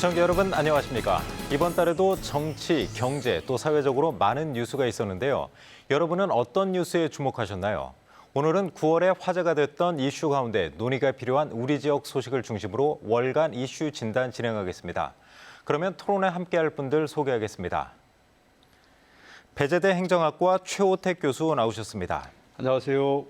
시청자 여러분 안녕하십니까? 이번 달에도 정치, 경제 또 사회적으로 많은 뉴스가 있었는데요. 여러분은 어떤 뉴스에 주목하셨나요? 오늘은 9월에 화제가 됐던 이슈 가운데 논의가 필요한 우리 지역 소식을 중심으로 월간 이슈 진단 진행하겠습니다. 그러면 토론에 함께할 분들 소개하겠습니다. 배재대 행정학과 최호택 교수 나오셨습니다. 안녕하세요.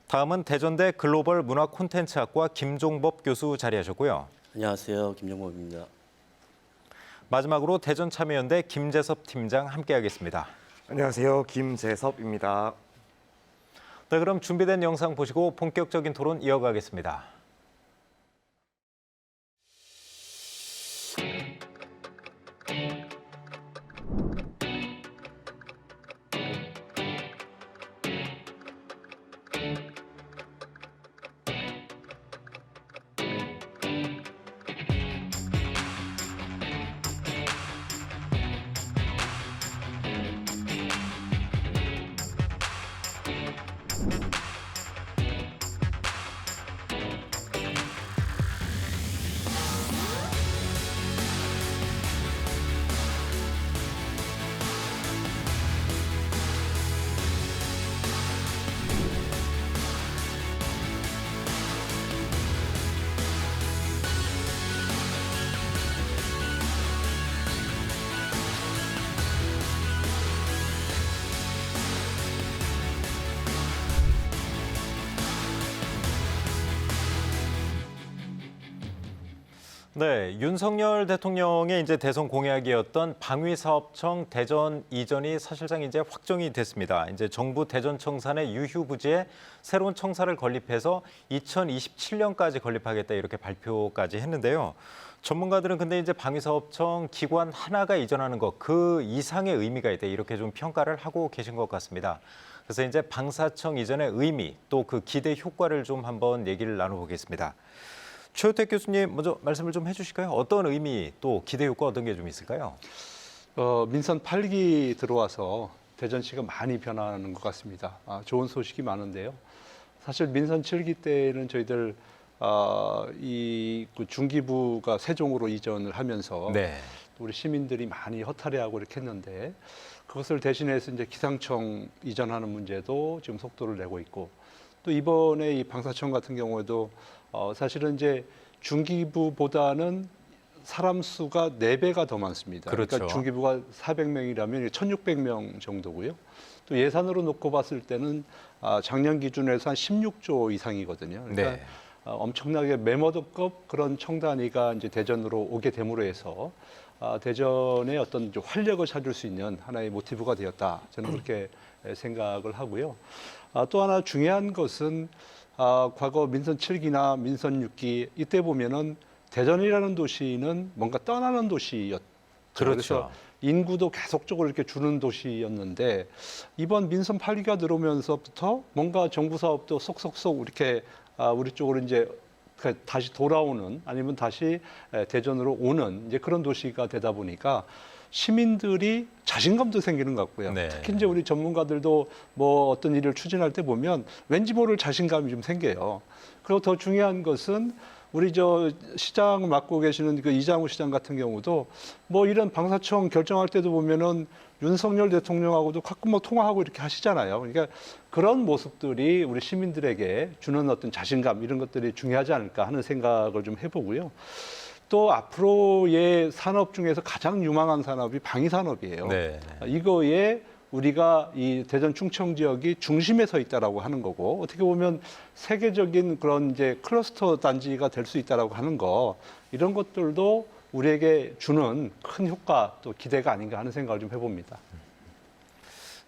다음은 대전대 글로벌 문화 콘텐츠학과 김종법 교수 자리하셨고요. 안녕하세요. 김종법입니다. 마지막으로 대전참여연대 김재섭 팀장 함께하겠습니다. 안녕하세요. 김재섭입니다. 네, 그럼 준비된 영상 보시고 본격적인 토론 이어가겠습니다. 네, 윤석열 대통령의 이제 대선 공약이었던 방위사업청 대전 이전이 사실상 이제 확정이 됐습니다. 이제 정부 대전청산의 유휴 부지에 새로운 청사를 건립해서 2027년까지 건립하겠다 이렇게 발표까지 했는데요. 전문가들은 근데 이제 방위사업청 기관 하나가 이전하는 것 그 이상의 의미가 있다 이렇게 좀 평가를 하고 계신 것 같습니다. 그래서 이제 방사청 이전의 의미 또 그 기대 효과를 좀 한번 얘기를 나눠보겠습니다. 최호택 교수님 먼저 말씀을 좀 해주실까요? 어떤 의미 또 기대 효과 어떤 게 좀 있을까요? 민선 8기 들어와서 대전시가 많이 변하는 것 같습니다. 좋은 소식이 많은데요. 사실 민선 7기 때는 저희들 그 중기부가 세종으로 이전을 하면서 네. 우리 시민들이 많이 허탈해하고 이렇게 했는데 그것을 대신해서 이제 기상청 이전하는 문제도 지금 속도를 내고 있고 또 이번에 이 방사청 같은 경우에도 사실은 이제 중기부보다는 사람 수가 4배가 더 많습니다. 그렇죠. 그러니까 중기부가 400명이라면 1,600명 정도고요. 또 예산으로 놓고 봤을 때는 작년 기준에서 한 16조 이상이거든요. 그러니까 네. 엄청나게 메모드급 그런 청단위가 이제 대전으로 오게 됨으로 해서 대전의 어떤 활력을 찾을 수 있는 하나의 모티브가 되었다. 저는 그렇게 생각을 하고요. 또 하나 중요한 것은 과거 민선 7기나 민선 6기 이때 보면은 대전이라는 도시는 뭔가 떠나는 도시였죠. 그렇죠. 그래서 인구도 계속적으로 이렇게 주는 도시였는데 이번 민선 8기가 들어오면서부터 뭔가 정부 사업도 쏙쏙쏙 이렇게 우리 쪽으로 이제 다시 돌아오는 아니면 다시 대전으로 오는 이제 그런 도시가 되다 보니까 시민들이 자신감도 생기는 것 같고요. 네. 특히 이제 우리 전문가들도 뭐 어떤 일을 추진할 때 보면 왠지 모를 자신감이 좀 생겨요. 그리고 더 중요한 것은 우리 저 시장 맡고 계시는 그 이장우 시장 같은 경우도 뭐 이런 방사청 결정할 때도 보면은 윤석열 대통령하고도 가끔 뭐 통화하고 이렇게 하시잖아요. 그러니까 그런 모습들이 우리 시민들에게 주는 어떤 자신감 이런 것들이 중요하지 않을까 하는 생각을 좀 해보고요. 또 앞으로의 산업 중에서 가장 유망한 산업이 방위산업이에요. 네. 이거에 우리가 이 대전 충청 지역이 중심에 서 있다라고 하는 거고 어떻게 보면 세계적인 그런 이제 클러스터 단지가 될 수 있다라고 하는 거 이런 것들도 우리에게 주는 큰 효과 또 기대가 아닌가 하는 생각을 좀 해봅니다.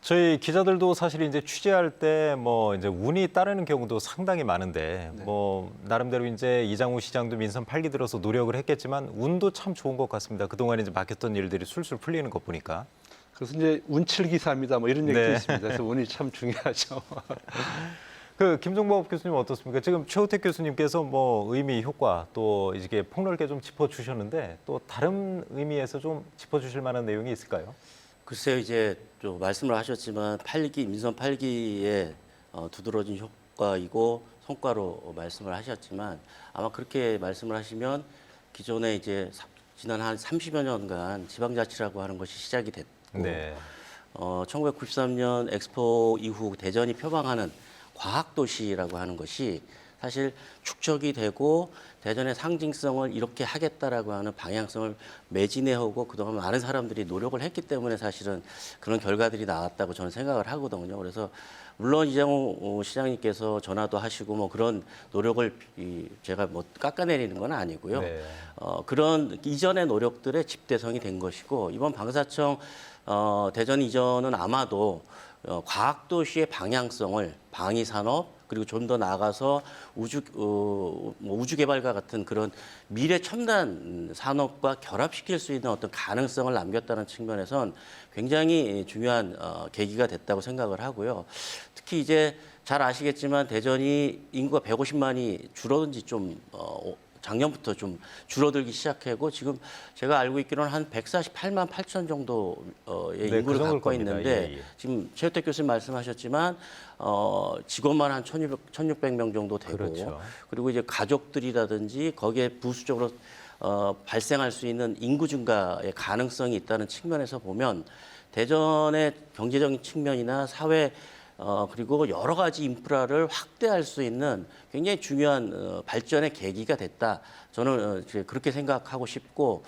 저희 기자들도 사실 이제 취재할 때 뭐 이제 운이 따르는 경우도 상당히 많은데 네. 뭐 나름대로 이제 이장우 시장도 민선 8기 들어서 노력을 했겠지만 운도 참 좋은 것 같습니다. 그동안 이제 막혔던 일들이 술술 풀리는 것 보니까. 그래서 이제 운칠기사입니다. 뭐 이런 얘기도 네. 있습니다. 그래서 운이 참 중요하죠. 그 김종법 교수님 어떻습니까? 지금 최호택 교수님께서 뭐 의미, 효과 또 이게 폭넓게 좀 짚어주셨는데 또 다른 의미에서 좀 짚어주실 만한 내용이 있을까요? 글쎄요, 이제 좀 말씀을 하셨지만 민선 8기에 두드러진 효과이고 성과로 말씀을 하셨지만 아마 그렇게 말씀을 하시면 기존에 이제 지난 한 30여 년간 지방자치라고 하는 것이 시작이 됐고 네. 1993년 엑스포 이후 대전이 표방하는 과학도시라고 하는 것이 사실 축적이 되고 대전의 상징성을 이렇게 하겠다라고 하는 방향성을 매진해오고 그동안 많은 사람들이 노력을 했기 때문에 사실은 그런 결과들이 나왔다고 저는 생각을 하거든요. 그래서 물론 이장우 시장님께서 전화도 하시고 뭐 그런 노력을 제가 뭐 깎아내리는 건 아니고요. 네. 그런 이전의 노력들의 집대성이 된 것이고 이번 방사청 대전 이전은 아마도 과학도시의 방향성을 방위산업 그리고 좀 더 나아가서 우주개발과 같은 그런 미래 첨단 산업과 결합시킬 수 있는 어떤 가능성을 남겼다는 측면에선 굉장히 중요한 계기가 됐다고 생각을 하고요. 특히 이제 잘 아시겠지만 대전이 인구가 150만이 줄어든 지 좀 작년부터 좀 줄어들기 시작하고 지금 제가 알고 있기로는 한 148만 8천 정도의 네, 인구를 그 정도일 갖고 겁니다. 있는데 예, 예. 지금 최우택 교수님 말씀하셨지만 직원만 한 1,600명 정도 되고 그렇죠. 그리고 이제 가족들이라든지 거기에 부수적으로 발생할 수 있는 인구 증가의 가능성이 있다는 측면에서 보면 대전의 경제적인 측면이나 사회 그리고 여러 가지 인프라를 확대할 수 있는 굉장히 중요한 발전의 계기가 됐다. 저는 이제 그렇게 생각하고 싶고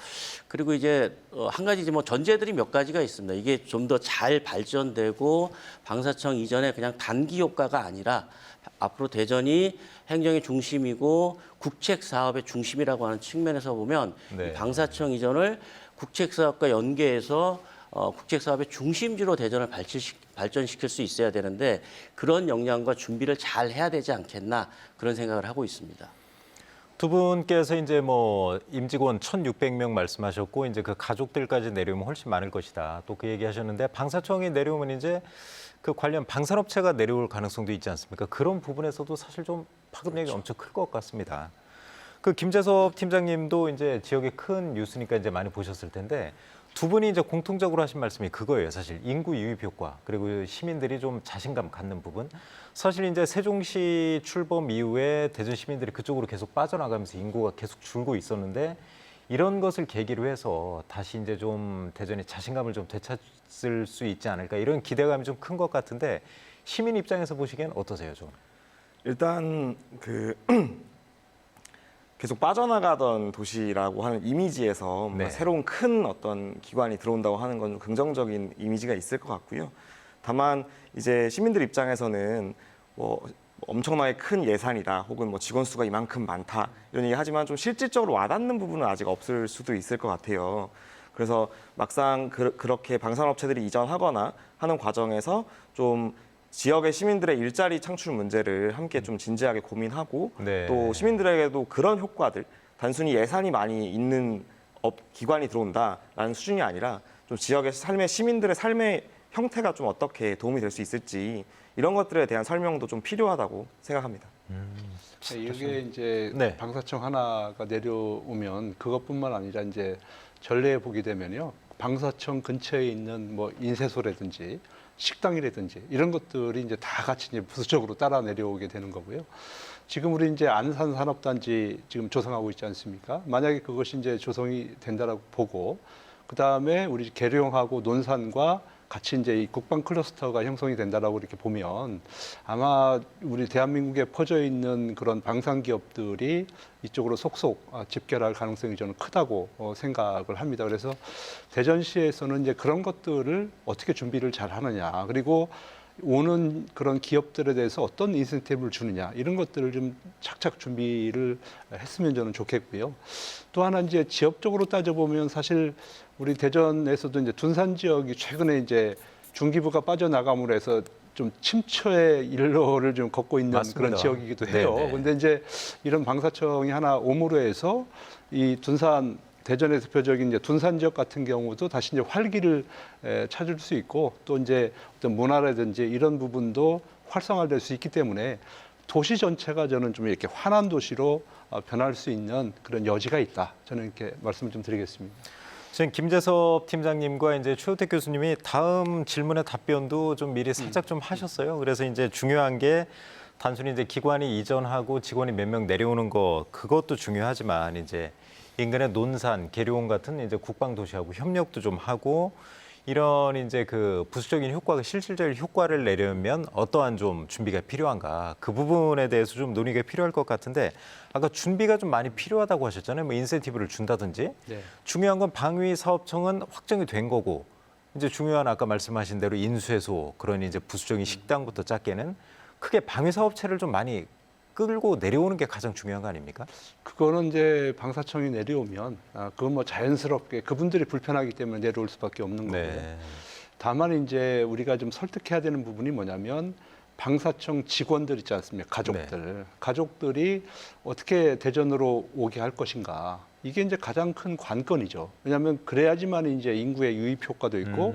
그리고 이제 한 가지 이제 뭐 전제들이 몇 가지가 있습니다. 이게 좀 더 잘 발전되고 방사청 이전에 그냥 단기 효과가 아니라 앞으로 대전이 행정의 중심이고 국책 사업의 중심이라고 하는 측면에서 보면 네. 이 방사청 이전을 국책 사업과 연계해서 국책 사업의 중심지로 대전을 발전시킬 수 있어야 되는데 그런 역량과 준비를 잘 해야 되지 않겠나 그런 생각을 하고 있습니다. 두 분께서 이제 뭐 임직원 1,600명 말씀하셨고 이제 그 가족들까지 내려오면 훨씬 많을 것이다. 또 그 얘기하셨는데 방사청이 내려오면 이제 그 관련 방산업체가 내려올 가능성도 있지 않습니까? 그런 부분에서도 사실 좀 파급력이 엄청 클 것 같습니다. 그 김재섭 팀장님도 이제 지역의 큰 뉴스니까 이제 많이 보셨을 텐데 두 분이 이제 공통적으로 하신 말씀이 그거예요. 사실 인구 유입 효과 그리고 시민들이 좀 자신감 갖는 부분. 사실 이제 세종시 출범 이후에 대전 시민들이 그쪽으로 계속 빠져나가면서 인구가 계속 줄고 있었는데 이런 것을 계기로 해서 다시 이제 좀 대전이 자신감을 좀 되찾을 수 있지 않을까 이런 기대감이 좀 큰 것 같은데 시민 입장에서 보시기엔 어떠세요, 좀? 일단 계속 빠져나가던 도시라고 하는 이미지에서 뭔가 네. 새로운 큰 어떤 기관이 들어온다고 하는 건 좀 긍정적인 이미지가 있을 것 같고요. 다만 이제 시민들 입장에서는 뭐 엄청나게 큰 예산이다, 혹은 뭐 직원 수가 이만큼 많다 이런 얘기 하지만 좀 실질적으로 와닿는 부분은 아직 없을 수도 있을 것 같아요. 그래서 막상 그렇게 방산업체들이 이전하거나 하는 과정에서 좀 지역의 시민들의 일자리 창출 문제를 함께 좀 진지하게 고민하고 네. 또 시민들에게도 그런 효과들, 단순히 예산이 많이 있는 기관이 들어온다라는 수준이 아니라 좀 지역의 삶의 시민들의 삶의 형태가 좀 어떻게 도움이 될 수 있을지 이런 것들에 대한 설명도 좀 필요하다고 생각합니다. 이게 이제 네. 방사청 하나가 내려오면 그것뿐만 아니라 이제 전례에 보게 되면요. 방사청 근처에 있는 뭐 인쇄소라든지 식당이라든지 이런 것들이 이제 다 같이 이제 부수적으로 따라 내려오게 되는 거고요. 지금 우리 이제 안산 산업단지 지금 조성하고 있지 않습니까? 만약에 그것이 이제 조성이 된다라고 보고 그 다음에 우리 계룡하고 논산과 같이 이제 이 국방 클러스터가 형성이 된다라고 이렇게 보면 아마 우리 대한민국에 퍼져 있는 그런 방산 기업들이 이쪽으로 속속 집결할 가능성이 저는 크다고 생각을 합니다. 그래서 대전시에서는 이제 그런 것들을 어떻게 준비를 잘 하느냐, 그리고 오는 그런 기업들에 대해서 어떤 인센티브를 주느냐 이런 것들을 좀 착착 준비를 했으면 저는 좋겠고요. 또 하나 이제 지역적으로 따져보면 사실 우리 대전에서도 이제 둔산 지역이 최근에 이제 중기부가 빠져나감으로 해서 좀 침체의 일로를 좀 걷고 있는 맞습니다. 그런 지역이기도 해요. 네네. 그런데 이제 이런 방사청이 하나 오므로 해서 이 둔산 대전의 대표적인 이제 둔산 지역 같은 경우도 다시 이제 활기를 찾을 수 있고 또 이제 어떤 문화라든지 이런 부분도 활성화될 수 있기 때문에 도시 전체가 저는 좀 이렇게 환한 도시로 변할 수 있는 그런 여지가 있다. 저는 이렇게 말씀을 좀 드리겠습니다. 지금 김재섭 팀장님과 이제 최우택 교수님이 다음 질문의 답변도 좀 미리 살짝 좀 하셨어요. 그래서 이제 중요한 게 단순히 이제 기관이 이전하고 직원이 몇 명 내려오는 거 그것도 중요하지만 이제 인근의 논산, 계룡 같은 이제 국방 도시하고 협력도 좀 하고 이런 이제 그 부수적인 효과가 실질적인 효과를 내려면 어떠한 좀 준비가 필요한가 그 부분에 대해서 좀 논의가 필요할 것 같은데 아까 준비가 좀 많이 필요하다고 하셨잖아요. 뭐 인센티브를 준다든지 네. 중요한 건 방위사업청은 확정이 된 거고 이제 중요한 아까 말씀하신 대로 인수해소 그런 이제 부수적인 식당부터 작게는 크게 방위사업체를 좀 많이 끌고 내려오는 게 가장 중요한 거 아닙니까? 그거는 이제 방사청이 내려오면 그건 뭐 자연스럽게 그분들이 불편하기 때문에 내려올 수밖에 없는 거고요. 네. 다만 이제 우리가 좀 설득해야 되는 부분이 뭐냐면 방사청 직원들 있지 않습니까? 가족들. 가족들이 어떻게 대전으로 오게 할 것인가. 이게 이제 가장 큰 관건이죠. 왜냐하면 그래야지만 이제 인구의 유입 효과도 있고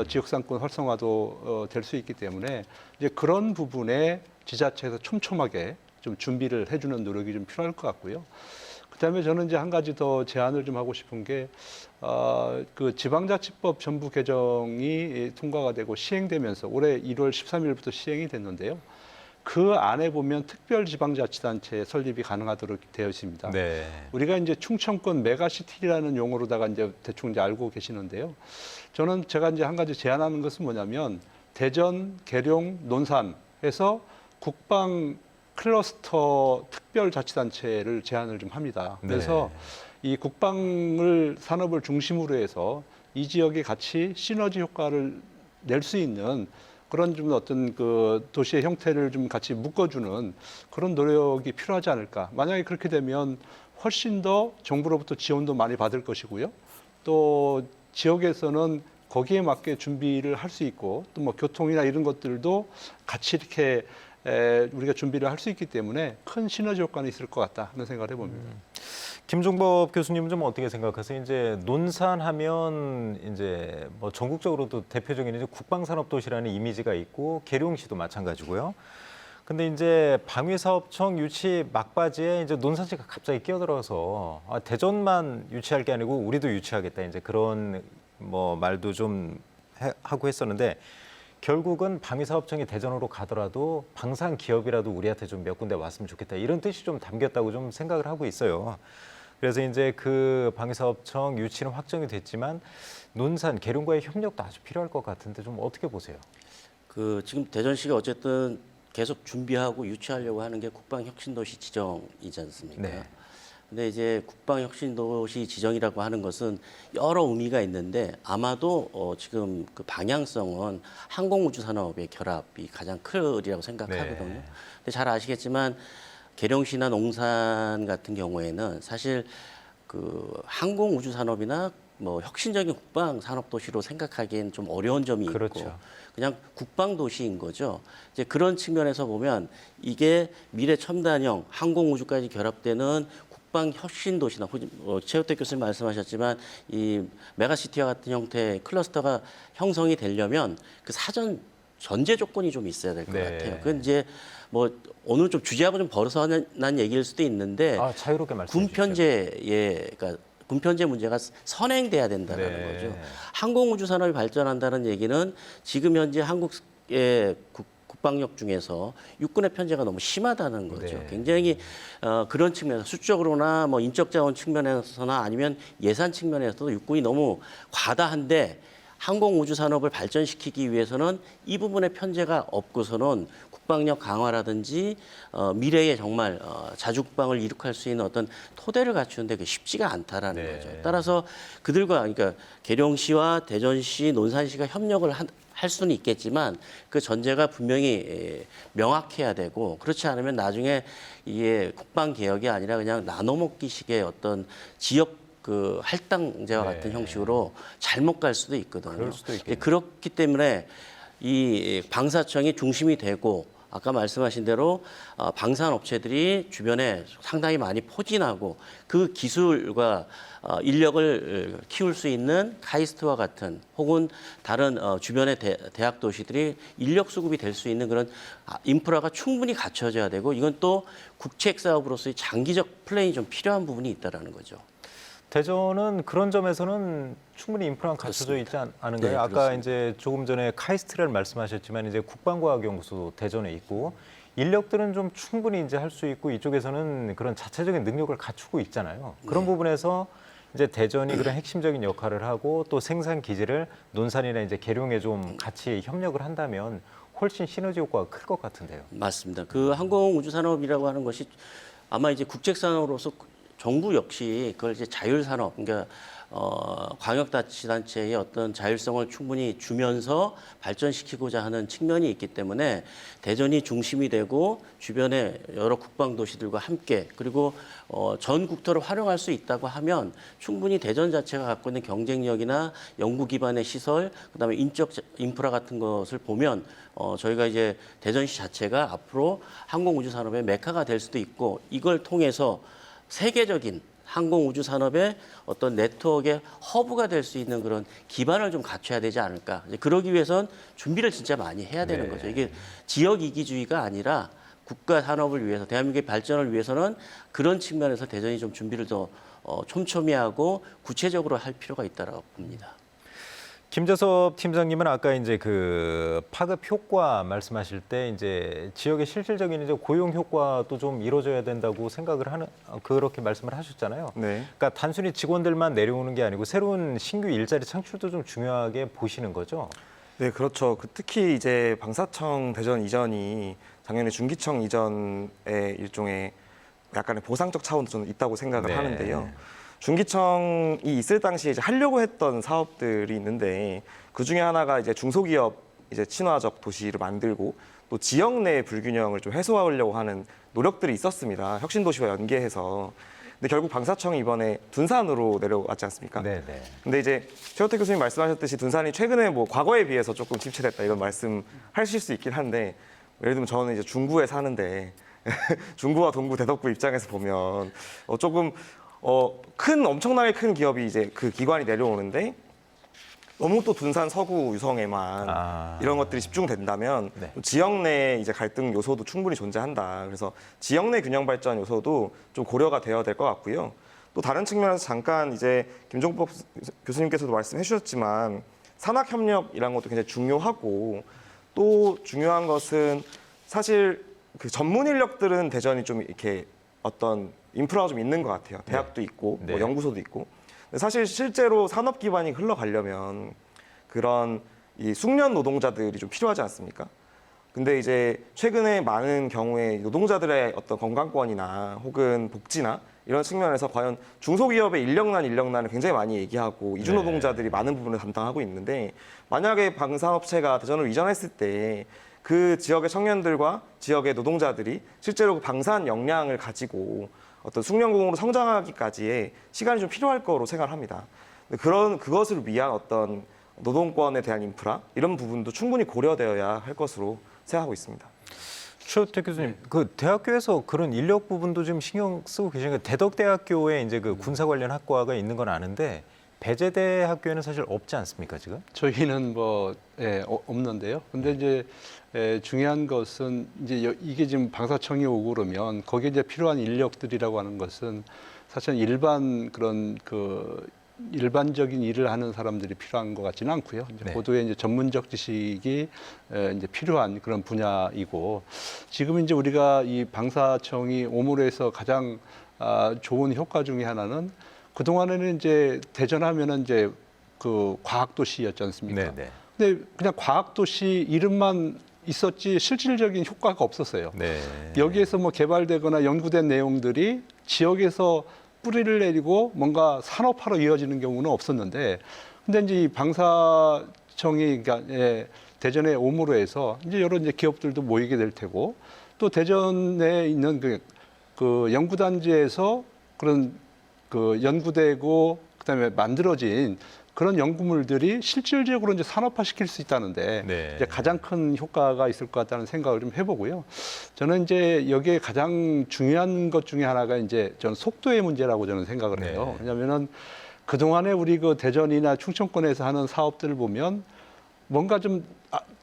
지역 상권 활성화도 될 수 있기 때문에 이제 그런 부분에 지자체에서 촘촘하게 좀 준비를 해주는 노력이 좀 필요할 것 같고요. 그다음에 저는 이제 한 가지 더 제안을 좀 하고 싶은 게 그 지방자치법 전부 개정이 통과가 되고 시행되면서 올해 1월 13일부터 시행이 됐는데요. 그 안에 보면 특별지방자치단체 설립이 가능하도록 되어 있습니다. 네. 우리가 이제 충청권 메가시티라는 용어로다가 이제 대충 이제 알고 계시는데요. 저는 제가 이제 한 가지 제안하는 것은 뭐냐면 대전, 계룡, 논산에서 국방 클러스터 특별자치단체를 제안을 좀 합니다. 그래서 이 국방을 산업을 중심으로 해서 이 지역에 같이 시너지 효과를 낼 수 있는 그런 좀 어떤 그 도시의 형태를 좀 같이 묶어주는 그런 노력이 필요하지 않을까. 만약에 그렇게 되면 훨씬 더 정부로부터 지원도 많이 받을 것이고요. 또 지역에서는 거기에 맞게 준비를 할 수 있고 또 뭐 교통이나 이런 것들도 같이 이렇게 우리가 준비를 할 수 있기 때문에 큰 시너지 효과는 있을 것 같다 하는 생각을 해봅니다. 김종법 교수님은 좀 어떻게 생각하세요? 이제 논산하면 이제 뭐 전국적으로도 대표적인 이제 국방산업도시라는 이미지가 있고 계룡시도 마찬가지고요. 근데 이제 방위사업청 유치 막바지에 이제 논산시가 갑자기 끼어들어서 대전만 유치할 게 아니고 우리도 유치하겠다 이제 그런 뭐 말도 좀 하고 했었는데. 결국은 방위사업청이 대전으로 가더라도 방산 기업이라도 우리한테 좀 몇 군데 왔으면 좋겠다 이런 뜻이 좀 담겼다고 좀 생각을 하고 있어요. 그래서 이제 그 방위사업청 유치는 확정이 됐지만 논산, 계룡과의 협력도 아주 필요할 것 같은데 좀 어떻게 보세요? 그 지금 대전시가 어쨌든 계속 준비하고 유치하려고 하는 게 국방혁신도시 지정이지 않습니까? 네. 근데 이제 국방혁신도시 지정이라고 하는 것은 여러 의미가 있는데 아마도 지금 그 방향성은 항공우주산업의 결합이 가장 크리라고 생각하거든요. 네. 근데 잘 아시겠지만 계룡시나 농산 같은 경우에는 사실 그 항공우주산업이나 뭐 혁신적인 국방산업도시로 생각하기엔 좀 어려운 점이 있고 그렇죠. 그냥 국방도시인 거죠. 이제 그런 측면에서 보면 이게 미래 첨단형 항공우주까지 결합되는 국방 혁신 도시나 최우택 교수님 말씀하셨지만 이 메가시티와 같은 형태의 클러스터가 형성이 되려면 그 사전 전제 조건이 좀 있어야 될 것 네. 같아요. 그건 이제 뭐 오늘 좀 주제하고 좀 벗어난 얘기일 수도 있는데 자유롭게 말씀해 주십시오. 군편제에 그러니까 군편제 문제가 선행돼야 된다는 네. 거죠. 항공우주 산업이 발전한다는 얘기는 지금 현재 한국의 국방력 중에서 육군의 편제가 너무 심하다는 거죠. 네. 굉장히 그런 측면에서 수적으로나 뭐 인적 자원 측면에서나 아니면 예산 측면에서도 육군이 너무 과다한데 항공우주 산업을 발전시키기 위해서는 이 부분의 편제가 없고서는 국방력 강화라든지 미래에 정말 자주국방을 이룩할 수 있는 어떤 토대를 갖추는데 그게 쉽지가 않다라는 네. 거죠. 따라서 그들과 그러니까 계룡시와 대전시, 논산시가 협력을 할 수는 있겠지만 그 전제가 분명히 명확해야 되고 그렇지 않으면 나중에 이게 국방 개혁이 아니라 그냥 나눠먹기식의 어떤 지역 그 할당제와 네. 같은 형식으로 잘못 갈 수도 있거든요. 그럴 수도 있겠네요. 그렇기 때문에 이 방사청이 중심이 되고 아까 말씀하신 대로 방산업체들이 주변에 상당히 많이 포진하고 그 기술과 인력을 키울 수 있는 카이스트와 같은 혹은 다른 주변의 대학 도시들이 인력 수급이 될 수 있는 그런 인프라가 충분히 갖춰져야 되고 이건 또 국책 사업으로서의 장기적 플랜이 좀 필요한 부분이 있다라는 거죠. 대전은 그런 점에서는 충분히 인프라가 갖춰져 있지 않은가요? 네, 아까 그렇습니다. 이제 조금 전에 카이스트를 말씀하셨지만 이제 국방과학연구소 대전에 있고 인력들은 좀 충분히 이제 할 수 있고 이쪽에서는 그런 자체적인 능력을 갖추고 있잖아요. 그런 부분에서 이제 대전이 그런 핵심적인 역할을 하고 또 생산 기지를 논산이나 이제 계룡에 좀 같이 협력을 한다면 훨씬 시너지 효과가 클 것 같은데요. 맞습니다. 그 항공우주산업이라고 하는 것이 아마 이제 국책산업으로서 정부 역시 그걸 이제 자율산업, 그러니까 광역자치단체의 어떤 자율성을 충분히 주면서 발전시키고자 하는 측면이 있기 때문에 대전이 중심이 되고 주변의 여러 국방도시들과 함께 그리고 전 국토를 활용할 수 있다고 하면 충분히 대전 자체가 갖고 있는 경쟁력이나 연구 기반의 시설, 그다음에 인적 인프라 같은 것을 보면 저희가 이제 대전시 자체가 앞으로 항공우주 산업의 메카가 될 수도 있고 이걸 통해서 세계적인 항공우주 산업의 어떤 네트워크의 허브가 될 수 있는 그런 기반을 좀 갖춰야 되지 않을까. 이제 그러기 위해선 준비를 진짜 많이 해야 되는 거죠. 이게 지역 이기주의가 아니라 국가 산업을 위해서 대한민국의 발전을 위해서는 그런 측면에서 대전이 좀 준비를 더 촘촘히 하고 구체적으로 할 필요가 있다고 봅니다. 김재섭 팀장님은 아까 이제 그 파급 효과 말씀하실 때 이제 지역의 실질적인 이제 고용 효과도 좀 이루어져야 된다고 생각을 하는 그렇게 말씀을 하셨잖아요. 네. 그러니까 단순히 직원들만 내려오는 게 아니고 새로운 신규 일자리 창출도 좀 중요하게 보시는 거죠. 네, 그렇죠. 특히 이제 방사청 대전 이전이 작년에 중기청 이전의 일종의 약간의 보상적 차원도 좀 있다고 생각을 네. 하는데요. 중기청이 있을 당시에 이제 하려고 했던 사업들이 있는데 그 중에 하나가 이제 중소기업 이제 친화적 도시를 만들고 또 지역 내 불균형을 좀 해소하려고 하는 노력들이 있었습니다. 혁신도시와 연계해서. 근데 결국 방사청이 이번에 둔산으로 내려왔지 않습니까? 네, 네. 근데 이제 최호태 교수님 말씀하셨듯이 둔산이 최근에 뭐 과거에 비해서 조금 침체됐다 이런 말씀 하실 수 있긴 한데 예를 들면 저는 이제 중구에 사는데 중구와 동구 대덕구 입장에서 보면 조금 큰 엄청나게 큰 기업이 이제 그 기관이 내려오는데 너무 또 둔산 서구 유성에만 이런 것들이 집중된다면 네. 지역 내 이제 갈등 요소도 충분히 존재한다. 그래서 지역 내 균형 발전 요소도 좀 고려가 되어야 될 것 같고요. 또 다른 측면에서 잠깐 이제 김종법 교수님께서도 말씀해 주셨지만 산학 협력이라는 것도 굉장히 중요하고 또 중요한 것은 사실 그 전문 인력들은 대전이 좀 이렇게 어떤 인프라가 좀 있는 것 같아요. 대학도 있고 뭐 네. 연구소도 있고. 사실 실제로 산업 기반이 흘러가려면 그런 이 숙련 노동자들이 좀 필요하지 않습니까? 근데 이제 최근에 많은 경우에 노동자들의 어떤 건강권이나 혹은 복지나 이런 측면에서 과연 중소기업의 인력난을 굉장히 많이 얘기하고 이주 노동자들이 많은 부분을 담당하고 있는데 만약에 방산업체가 대전으로 이전했을 때 그 지역의 청년들과 지역의 노동자들이 실제로 그 방산 역량을 가지고 어떤 숙련공으로 성장하기까지의 시간이 좀 필요할 거로 생각을 합니다. 그것을 위한 어떤 노동권에 대한 인프라 이런 부분도 충분히 고려되어야 할 것으로 생각하고 있습니다. 최호태 교수님, 그 대학교에서 그런 인력 부분도 좀 신경 쓰고 계시니까 대덕대학교에 이제 그 군사 관련 학과가 있는 건 아는데 배제대 학교에는 사실 없지 않습니까 지금? 저희는 뭐 없는데요. 근데 이제 중요한 것은 이제 이게 지금 방사청이 오고 그러면 거기에 이제 필요한 인력들이라고 하는 것은 사실 일반 그런 그 일반적인 일을 하는 사람들이 필요한 것 같지는 않고요. 이제 네. 고도의 이제 전문적 지식이 이제 필요한 그런 분야이고 지금 이제 우리가 이 방사청이 오므로에서 가장 좋은 효과 중에 하나는 그 동안에는 이제 대전하면은 이제 그 과학도시였지 않습니까? 네, 네. 근데 그냥 과학도시 이름만 있었지 실질적인 효과가 없었어요. 네. 여기에서 뭐 개발되거나 연구된 내용들이 지역에서 뿌리를 내리고 뭔가 산업화로 이어지는 경우는 없었는데, 근데 이제 이 방사청이 그러니까 대전에 오므로 해서 이제 여러 이제 기업들도 모이게 될 테고, 또 대전에 있는 그 연구단지에서 그런 그 연구되고 그다음에 만들어진 그런 연구물들이 실질적으로 이제 산업화 시킬 수 있다는데 네. 이제 가장 큰 효과가 있을 것 같다는 생각을 좀 해보고요. 저는 이제 여기에 가장 중요한 것 중에 하나가 이제 저는 속도의 문제라고 저는 생각을 해요. 네. 왜냐하면은 그 동안에 우리 그 대전이나 충청권에서 하는 사업들을 보면 뭔가 좀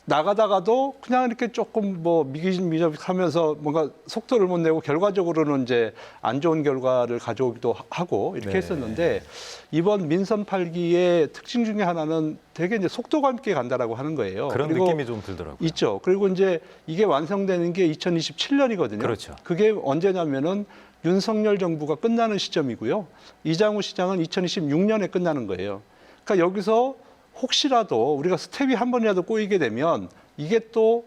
나가다가도 그냥 이렇게 조금 뭐 미적미적하면서 뭔가 속도를 못 내고 결과적으로는 이제 안 좋은 결과를 가져오기도 하고 이렇게 네. 했었는데 이번 민선 8기의 특징 중에 하나는 되게 이제 속도감 있게 간다라고 하는 거예요. 그런 그리고 느낌이 좀 들더라고요. 있죠. 그리고 이제 이게 완성되는 게 2027년이거든요. 그렇죠. 그게 언제냐면은 윤석열 정부가 끝나는 시점이고요. 이장우 시장은 2026년에 끝나는 거예요. 그러니까 여기서 혹시라도 우리가 스텝이 한 번이라도 꼬이게 되면 이게 또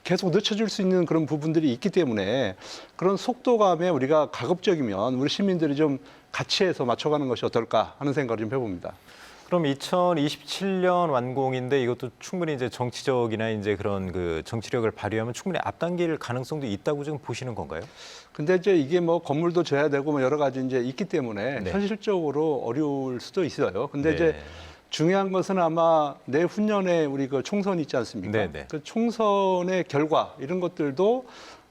계속 늦춰질 수 있는 그런 부분들이 있기 때문에 그런 속도감에 우리가 가급적이면 우리 시민들이 좀 같이 해서 맞춰가는 것이 어떨까 하는 생각을 좀 해봅니다. 그럼 2027년 완공인데 이것도 충분히 이제 정치적이나 이제 그런 그 정치력을 발휘하면 충분히 앞당길 가능성도 있다고 지금 보시는 건가요? 근데 이제 이게 뭐 건물도 져야 되고 뭐 여러 가지 이제 있기 때문에 네. 현실적으로 어려울 수도 있어요. 근데 네. 이제 중요한 것은 아마 내후년에 우리 그 총선이 있지 않습니까? 네네. 그 총선의 결과 이런 것들도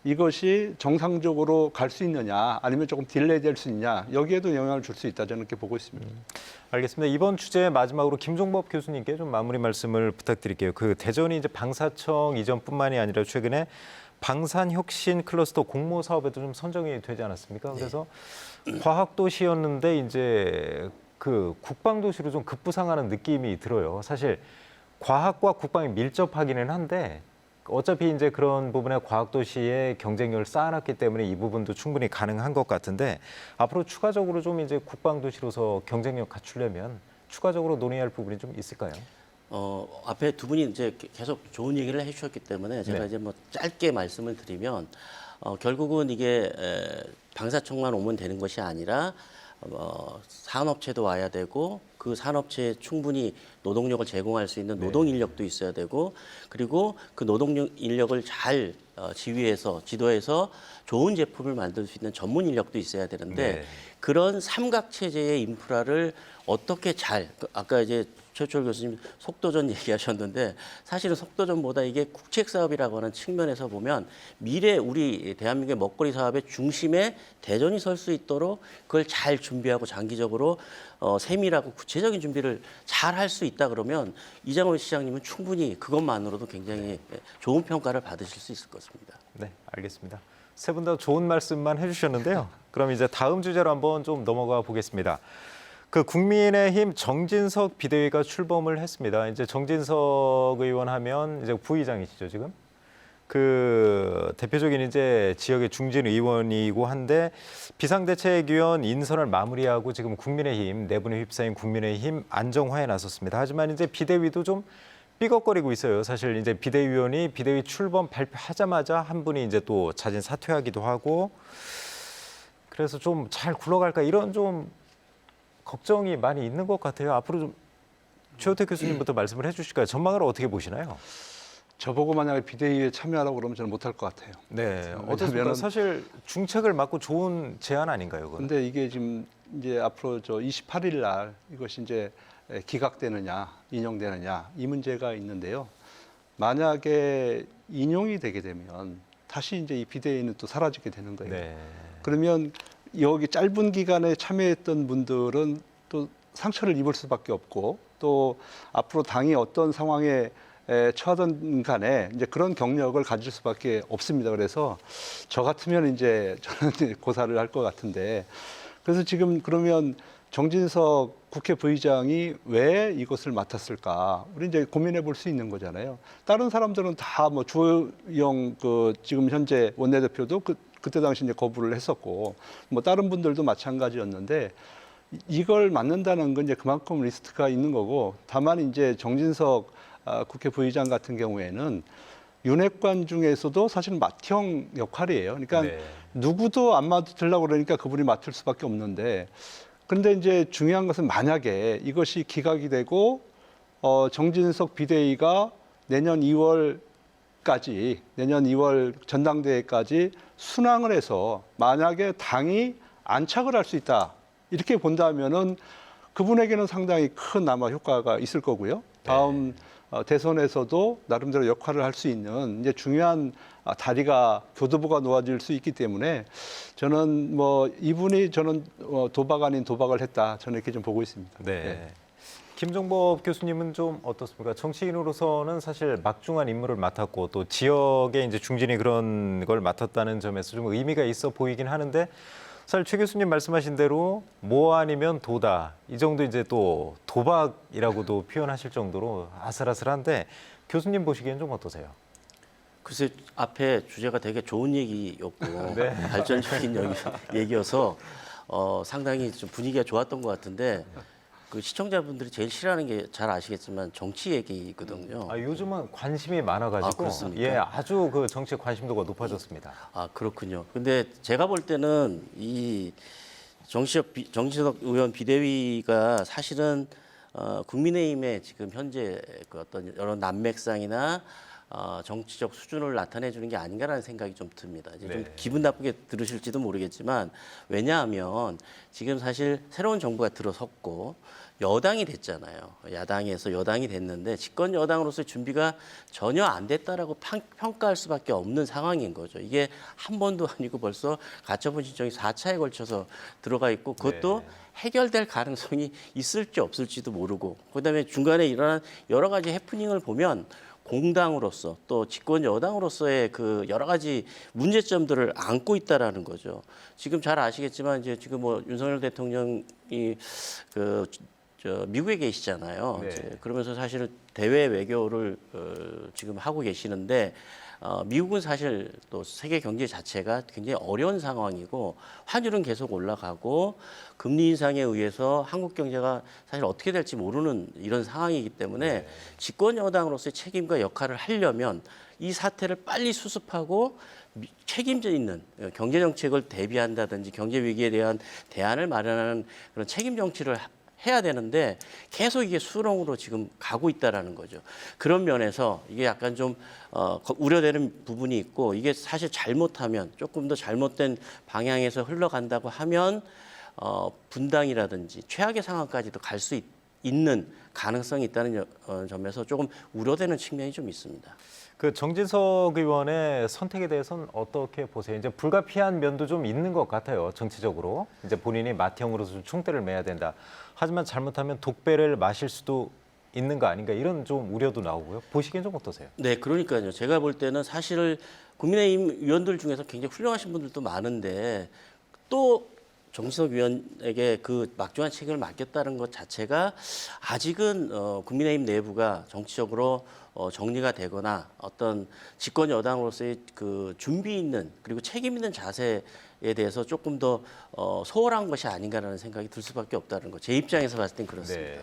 이것이 정상적으로 갈 수 있느냐 아니면 조금 딜레이 될 수 있냐 여기에도 영향을 줄 수 있다 저는 이렇게 보고 있습니다. 알겠습니다. 이번 주제 마지막으로 김종법 교수님께 좀 마무리 말씀을 부탁드릴게요. 그 대전이 이제 방사청 이전뿐만이 아니라 최근에 방산혁신 클러스터 공모 사업에도 좀 선정이 되지 않았습니까? 그래서 과학도시였는데 이제 그 국방도시로 좀 급부상하는 느낌이 들어요. 사실 과학과 국방이 밀접하기는 한데 어차피 이제 그런 부분에 과학도시의 경쟁력을 쌓아놨기 때문에 이 부분도 충분히 가능한 것 같은데 앞으로 추가적으로 좀 이제 국방도시로서 경쟁력 갖추려면 추가적으로 논의할 부분이 좀 있을까요? 앞에 두 분이 이제 계속 좋은 얘기를 해주셨기 때문에 제가 네. 이제 뭐 짧게 말씀을 드리면 결국은 이게 방사청만 오면 되는 것이 아니라 산업체도 와야 되고 그 산업체에 충분히 노동력을 제공할 수 있는 노동 인력도 있어야 되고 그리고 그 노동 인력을 잘 지휘해서 지도해서 좋은 제품을 만들 수 있는 전문 인력도 있어야 되는데 네. 그런 삼각체제의 인프라를 어떻게 잘 아까 이제 최철 교수님 속도전 얘기하셨는데 사실은 속도전보다 이게 국책 사업이라고 하는 측면에서 보면 미래 우리 대한민국의 먹거리 사업의 중심에 대전이 설 수 있도록 그걸 잘 준비하고 장기적으로 세밀하고 구체적인 준비를 잘 할 수 있다 그러면 이장훈 시장님은 충분히 그것만으로도 굉장히 좋은 평가를 받으실 수 있을 것 같습니다. 네, 알겠습니다. 세 분 다 좋은 말씀만 해주셨는데요. 그럼 이제 다음 주제로 한번 좀 넘어가 보겠습니다. 그 국민의힘 정진석 비대위가 출범을 했습니다. 이제 정진석 의원 하면 이제 부의장이시죠 지금. 그 대표적인 이제 지역의 중진 의원이고 한데 비상대책위원 인선을 마무리하고 지금 국민의힘 내분에 휩싸인 국민의힘 안정화에 나섰습니다. 하지만 이제 비대위도 좀 삐걱거리고 있어요. 사실 이제 비대위원이 비대위 출범 발표하자마자 한 분이 이제 또 자진 사퇴하기도 하고 그래서 좀 잘 굴러갈까 이런 좀 걱정이 많이 있는 것 같아요. 앞으로 좀 최호태 교수님부터 말씀을 해주실까요? 전망을 어떻게 보시나요? 저보고 만약에 비대위에 참여하라고 그러면 저는 못할 것 같아요. 네, 어떻습니까? 사실 중책을 맡고 좋은 제안 아닌가요? 그건? 근데 이게 지금 이제 앞으로 저 28일 날 이것이 이제 기각되느냐 인용되느냐 이 문제가 있는데요. 만약에 인용이 되게 되면 다시 이제 이 비대위는 또 사라지게 되는 거예요. 네. 그러면 여기 짧은 기간에 참여했던 분들은 또 상처를 입을 수밖에 없고 또 앞으로 당이 어떤 상황에 처하든 간에 이제 그런 경력을 가질 수밖에 없습니다. 그래서 저 같으면 이제 저는 이제 고사를 할 것 같은데 그래서 지금 그러면 정진석 국회 부의장이 왜 이것을 맡았을까? 우리 이제 고민해 볼 수 있는 거잖아요. 다른 사람들은 다 뭐 주호영 그 지금 현재 원내대표도 그때 당시 이제 거부를 했었고 뭐 다른 분들도 마찬가지였는데 이걸 맡는다는 건 이제 그만큼 리스크가 있는 거고 다만 이제 정진석 국회 부의장 같은 경우에는 윤핵관 중에서도 사실 맏형 역할이에요. 그러니까 네. 누구도 안 맡으려고 그러니까 그분이 맡을 수밖에 없는데 그런데 이제 중요한 것은 만약에 이것이 기각이 되고 정진석 비대위가 내년 2월 전당대회까지 순항을 해서 만약에 당이 안착을 할 수 있다 이렇게 본다면은 그분에게는 상당히 큰 아마 효과가 있을 거고요. 다음 대선에서도 나름대로 역할을 할 수 있는 이제 중요한 다리가 교두보가 놓아질 수 있기 때문에 저는 뭐 이분이 저는 도박 아닌 도박을 했다 저는 이렇게 좀 보고 있습니다. 네. 김종법 교수님은 좀 어떻습니까? 정치인으로서는 사실 막중한 임무를 맡았고 또 지역에 이제 중진이 그런 걸 맡았다는 점에서 좀 의미가 있어 보이긴 하는데 사실 최 교수님 말씀하신 대로 뭐 아니면 도다 이 정도 이제 또 도박이라고도 표현하실 정도로 아슬아슬한데 교수님 보시기엔 좀 어떠세요? 글쎄 앞에 주제가 되게 좋은 얘기였고 네. 발전적인 얘기여서 상당히 좀 분위기가 좋았던 것 같은데 그 시청자분들이 제일 싫어하는 게 잘 아시겠지만 정치 얘기거든요. 아, 요즘은 관심이 많많아가지고 아, 그렇습니까? 예, 아주 그 정치에 관심도가 높아졌습니다. 아 그렇군요. 근데 제가 볼 때는 이 정치석 의원 비대위가 사실은 국민의힘의 지금 현재 그 어떤 여러 난맥상이나 정치적 수준을 나타내 주는 게 아닌가라는 생각이 좀 듭니다. 이제 좀 네. 기분 나쁘게 들으실지도 모르겠지만 왜냐하면 지금 사실 새로운 정부가 들어섰고 여당이 됐잖아요. 야당에서 여당이 됐는데 집권 여당으로서의 준비가 전혀 안 됐다라고 평가할 수밖에 없는 상황인 거죠. 이게 한 번도 아니고 벌써 가처분 신청이 4차에 걸쳐서 들어가 있고 그것도 네. 해결될 가능성이 있을지 없을지도 모르고 그다음에 중간에 일어난 여러 가지 해프닝을 보면 공당으로서 또 집권 여당으로서의 그 여러 가지 문제점들을 안고 있다라는 거죠. 지금 잘 아시겠지만 이제 지금 뭐 윤석열 대통령이 미국에 계시잖아요. 네. 이제 그러면서 사실은 대외 외교를 지금 하고 계시는데 미국은 사실 또 세계 경제 자체가 굉장히 어려운 상황이고 환율은 계속 올라가고 금리 인상에 의해서 한국 경제가 사실 어떻게 될지 모르는 이런 상황이기 때문에 집권 여당으로서의 책임과 역할을 하려면 이 사태를 빨리 수습하고 책임져 있는 경제 정책을 대비한다든지 경제 위기에 대한 대안을 마련하는 그런 책임 정치를 해야 되는데 계속 이게 수렁으로 지금 가고 있다라는 거죠. 그런 면에서 이게 약간 좀 우려되는 부분이 있고 이게 사실 잘못하면 조금 더 잘못된 방향에서 흘러간다고 하면 분당이라든지 최악의 상황까지도 갈 수 있는 가능성이 있다는 점에서 조금 우려되는 측면이 좀 있습니다. 그 정진석 의원의 선택에 대해서는 어떻게 보세요? 이제 불가피한 면도 좀 있는 것 같아요. 정치적으로 이제 본인이 맏형으로서 좀 총대를 매야 된다. 하지만 잘못하면 독배를 마실 수도 있는 거 아닌가 이런 좀 우려도 나오고요. 보시기엔 좀 어떠세요? 네, 그러니까요. 제가 볼 때는 사실 국민의힘 의원들 중에서 굉장히 훌륭하신 분들도 많은데 또 정진석 위원에게 그 막중한 책임을 맡겼다는 것 자체가 아직은 국민의힘 내부가 정치적으로 정리가 되거나 어떤 집권 여당으로서의 그 준비 있는 그리고 책임 있는 자세에 대해서 조금 더 소홀한 것이 아닌가라는 생각이 들 수밖에 없다는 거. 제 입장에서 봤을 땐 그렇습니다. 네.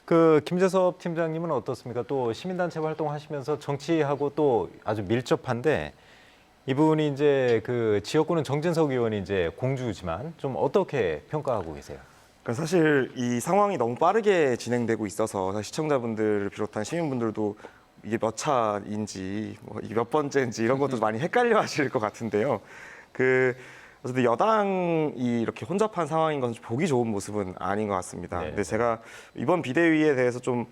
그 김재섭 팀장님은 어떻습니까? 또 시민단체 활동하시면서 정치하고 또 아주 밀접한데 이분이 이제 그 지역구는 정진석 의원이 이제 공주지만 좀 어떻게 평가하고 계세요? 그러니까 사실 이 상황이 너무 빠르게 진행되고 있어서 사실 시청자분들을 비롯한 시민분들도 이게 몇 차인지 이게 몇 번째인지 이런 것도 많이 헷갈려하실 것 같은데요. 그래서 여당이 이렇게 혼잡한 상황인 것은 보기 좋은 모습은 아닌 것 같습니다. 네. 근데 제가 이번 비대위에 대해서 좀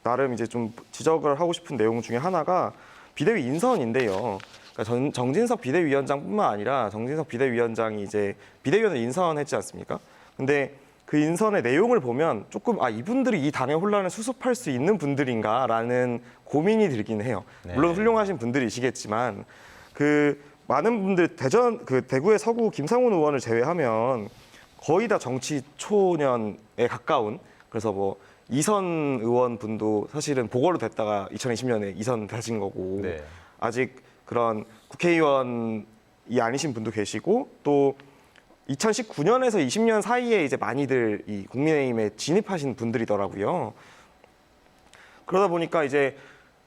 나름 이제 좀 지적을 하고 싶은 내용 중에 하나가 비대위 인선인데요. 그러니까 정진석 비대위원장뿐만 아니라 정진석 비대위원장이 이제 비대위원을 인선했지 않습니까? 근데 그 인선의 내용을 보면 조금 이분들이 이 당의 혼란을 수습할 수 있는 분들인가라는 고민이 들긴 해요. 네. 물론 훌륭하신 분들이시겠지만 그 많은 분들 대구의 서구 김상훈 의원을 제외하면 거의 다 정치 초년에 가까운 그래서 뭐 이선 의원분도 사실은 보궐로 됐다가 2020년에 이선 되신 거고 네. 아직 그런 국회의원이 아니신 분도 계시고 또 2019년에서 20년 사이에 이제 많이들 이 국민의힘에 진입하신 분들이더라고요. 그러다 보니까 이제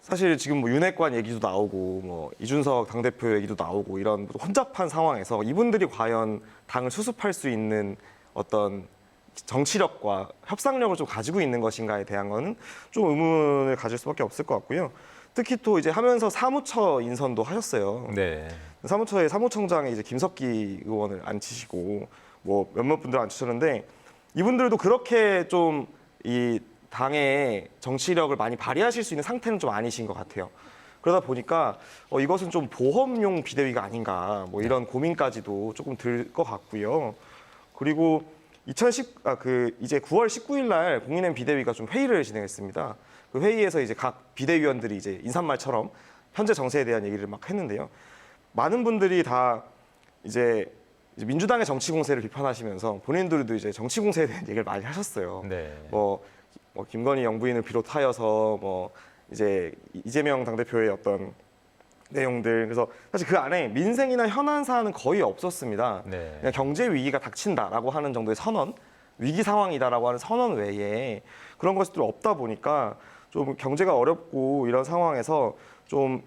사실 지금 뭐 윤핵관 얘기도 나오고 뭐 이준석 당대표 얘기도 나오고 이런 혼잡한 상황에서 이분들이 과연 당을 수습할 수 있는 어떤 정치력과 협상력을 좀 가지고 있는 것인가에 대한 거는 좀 의문을 가질 수밖에 없을 것 같고요. 특히 또 이제 하면서 사무처 인선도 하셨어요. 네. 사무처의 사무총장에 이제 김석기 의원을 앉히시고 뭐 몇몇 분들 앉히셨는데 이분들도 그렇게 좀 이 당의 정치력을 많이 발휘하실 수 있는 상태는 좀 아니신 것 같아요. 그러다 보니까 이것은 좀 보험용 비대위가 아닌가 뭐 이런 고민까지도 조금 들 것 같고요. 그리고 이제 9월 19일 날 국민의힘 비대위가 좀 회의를 진행했습니다. 그 회의에서 이제 각 비대위원들이 이제 인사말처럼 현재 정세에 대한 얘기를 막 했는데요. 많은 분들이 다 이제 민주당의 정치 공세를 비판하시면서 본인들도 이제 정치 공세에 대한 얘기를 많이 하셨어요. 네. 뭐 김건희 영부인을 비롯하여서 뭐 이제 이재명 당대표의 어떤 내용들. 그래서 사실 그 안에 민생이나 현안 사안은 거의 없었습니다. 네. 그냥 경제 위기가 닥친다라고 하는 정도의 선언, 위기 상황이다라고 하는 선언 외에 그런 것들이 없다 보니까 좀 경제가 어렵고 이런 상황에서 좀